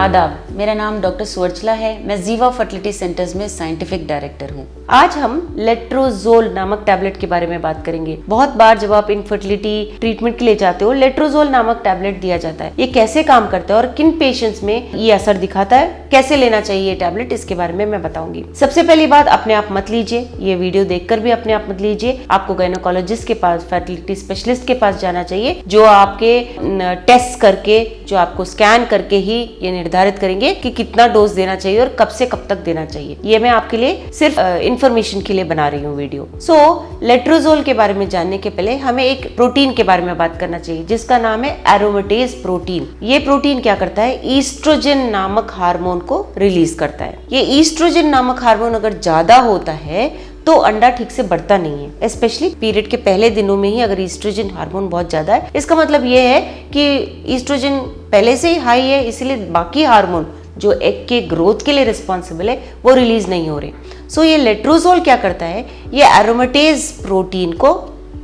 आदाब, मेरा नाम डॉक्टर सुवर्चला है। मैं जीवा फर्टिलिटी सेंटर्स में साइंटिफिक डायरेक्टर हूँ। आज हम लेट्रोजोल नामक टैबलेट के बारे में बात करेंगे। बहुत बार जब आप इनफर्टिलिटी ट्रीटमेंट के लिए जाते हो, लेट्रोजोल नामक टैबलेट दिया जाता है। ये कैसे काम करता है और किन पेशेंट्स में ये असर दिखाता है, कैसे लेना चाहिए ये टैबलेट, इसके बारे में मैं बताऊंगी। सबसे पहली बात, अपने आप मत लीजिए, ये वीडियो देखकर भी अपने आप मत लीजिए। आपको गायनोकोलॉजिस्ट के पास, फर्टिलिटी स्पेशलिस्ट के पास जाना चाहिए, जो आपके टेस्ट करके, जो आपको स्कैन करके ही ये निर्धारित करेंगे कि कितना डोज देना चाहिए और कब से कब तक देना चाहिए। ये मैं आपके लिए सिर्फ इंफॉर्मेशन के लिए बना रही हूँ वीडियो। लेट्रोजोल के बारे में जानने के पहले हमें एक प्रोटीन के बारे में बात करना चाहिए, जिसका नाम है एरोमेटेज प्रोटीन। ये प्रोटीन क्या करता है? ईस्ट्रोजन नामक हार्मोन को रिलीज करता है। ये ईस्ट्रोजन नामक हार्मोन अगर ज्यादा होता है तो अंडा ठीक से बढ़ता नहीं है। स्पेशली पीरियड के पहले दिनों में ही अगर ईस्ट्रोजन हार्मोन बहुत ज्यादा है, इसका मतलब ये है कि ईस्ट्रोजन पहले से ही हाई है, इसलिए बाकी हार्मोन जो एग के ग्रोथ के लिए रिस्पॉन्सिबल है वो रिलीज नहीं हो रहे। ये लेट्रोजोल क्या करता है? ये एरोमेटेज प्रोटीन को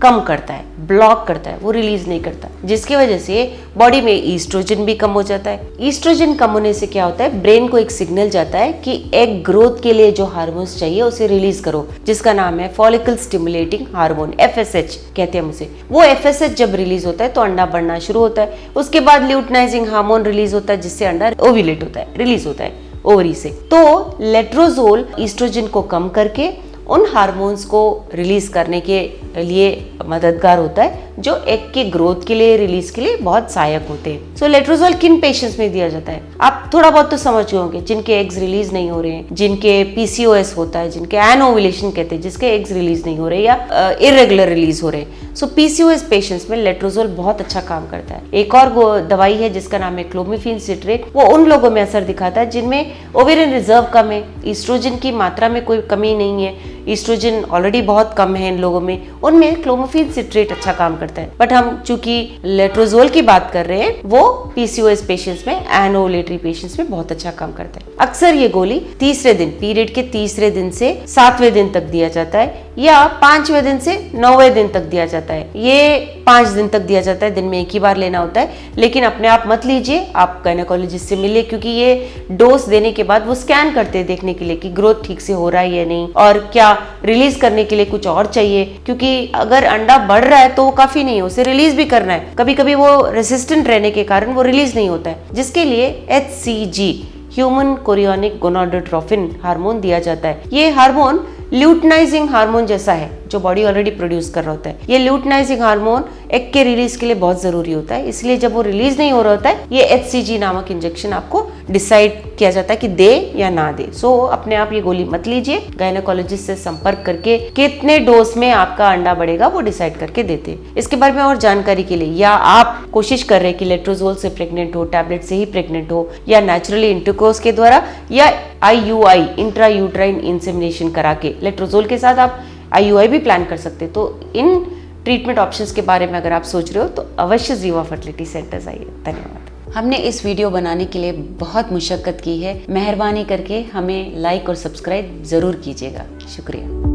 कम करता है, ब्लॉक करता है, वो रिलीज नहीं करता, जिसकी वजह से बॉडी में ईस्ट्रोजन भी कम हो जाता है। ईस्ट्रोजन कम होने से क्या होता है? ब्रेन को एक सिग्नल जाता है कि एग ग्रोथ के लिए जो हार्मोन्स चाहिए उसे रिलीज करो, जिसका नाम है फॉलिकल स्टिमुलेटिंग हार्मोन, FSH कहते हैं हम उसे। वो FSH जब रिलीज होता है तो अंडा बढ़ना शुरू होता है। उसके बाद ल्यूटिनाइजिंग हार्मोन रिलीज होता है, जिससे अंडा ओव्यूलेट होता है, रिलीज होता है ओवरी से। तो लेट्रोजोल ईस्ट्रोजन को कम करके उन हार्मोन्स को रिलीज करने के लिए मददगार होता है, जो एग के ग्रोथ के लिए, रिलीज के लिए बहुत सहायक होते हैं। लेट्रोजोल किन पेशेंट्स में दिया जाता है? आप थोड़ा बहुत तो समझ गए होंगे। जिनके एग्स रिलीज नहीं हो रहे हैं, जिनके PCOS होता है, जिनके एनओव्यूलेशन कहते हैं, जिसके एग्स रिलीज नहीं हो रहे या इरेगुलर रिलीज हो रहे हैं। PCOS पेशेंट्स में लेट्रोजोल बहुत अच्छा काम करता है। एक और दवाई है जिसका नाम है क्लोमिफेन सिट्रेट। वो उन लोगों में असर दिखाता है जिनमें ओवेरियन रिजर्व कम है, ईस्ट्रोजन की मात्रा में कोई कमी नहीं है, ईस्ट्रोजन ऑलरेडी बहुत कम है इन लोगों में, उनमें क्लोमिफेन सिट्रेट अच्छा काम करता है। बट हम चूंकि लेट्रोजोल की बात कर रहे हैं, वो PCOS पेशेंट्स में, एनओवुलेटरी पेशेंट्स में बहुत अच्छा काम करता है। अक्सर ये गोली तीसरे दिन, पीरियड के तीसरे दिन से 7वें दिन तक दिया जाता है, या 5वें दिन से 9वें दिन तक दिया जाता है। ये 5 दिन तक दिया जाता है, दिन में एक ही बार लेना होता है। लेकिन अपने आप मत लीजिए, आप गायनेकोलॉजिस्ट से मिलिए, क्योंकि ये डोज देने के बाद वो स्कैन करते हैं देखने के लिए कि ग्रोथ ठीक से हो रहा है या नहीं, और क्या रिलीज करने के लिए कुछ और चाहिए, क्योंकि अगर अंडा बढ़ रहा है तो वो काफी नहीं है, उसे रिलीज भी करना है। कभी कभी वो रेसिस्टेंट रहने के कारण वो रिलीज नहीं होता है, जिसके लिए HCG, human chorionic gonadotrophin hormone दिया जाता है। ये हार्मोन ल्यूटिनाइजिंग हार्मोन जैसा है, जो बॉडी ऑलरेडी प्रोड्यूस कर रहा होता है। ये ल्यूटिनाइजिंग हार्मोन एग के रिलीज के लिए बहुत जरूरी होता है, इसलिए जब वो रिलीज नहीं हो रहा होता है, ये HCG नामक इंजेक्शन आपको डिसाइड किया जाता है कि दे या ना दे। अपने आप ये गोली मत लीजिए, गायनेकोलॉजिस्ट से संपर्क करके कितने डोज में आपका अंडा बढ़ेगा वो डिसाइड करके देते हैं। इसके बारे में और जानकारी के लिए, या आप कोशिश कर रहे हैं कि लेट्रोजोल से प्रेग्नेंट हो, टैबलेट से ही प्रेग्नेंट हो, या नेचुरली इंटरकोर्स के द्वारा, या IUI, इंट्रा यूट्राइन इंसेमिनेशन करा के लेट्रोजोल के साथ आप IUI भी प्लान कर सकते हैं। तो इन ट्रीटमेंट ऑप्शंस के बारे में अगर आप सोच रहे हो तो अवश्य जीवा फर्टिलिटी सेंटर्स आइए। धन्यवाद। हमने इस वीडियो बनाने के लिए बहुत मुशक्कत की है। मेहरबानी करके हमें लाइक और सब्सक्राइब जरूर कीजिएगा। शुक्रिया।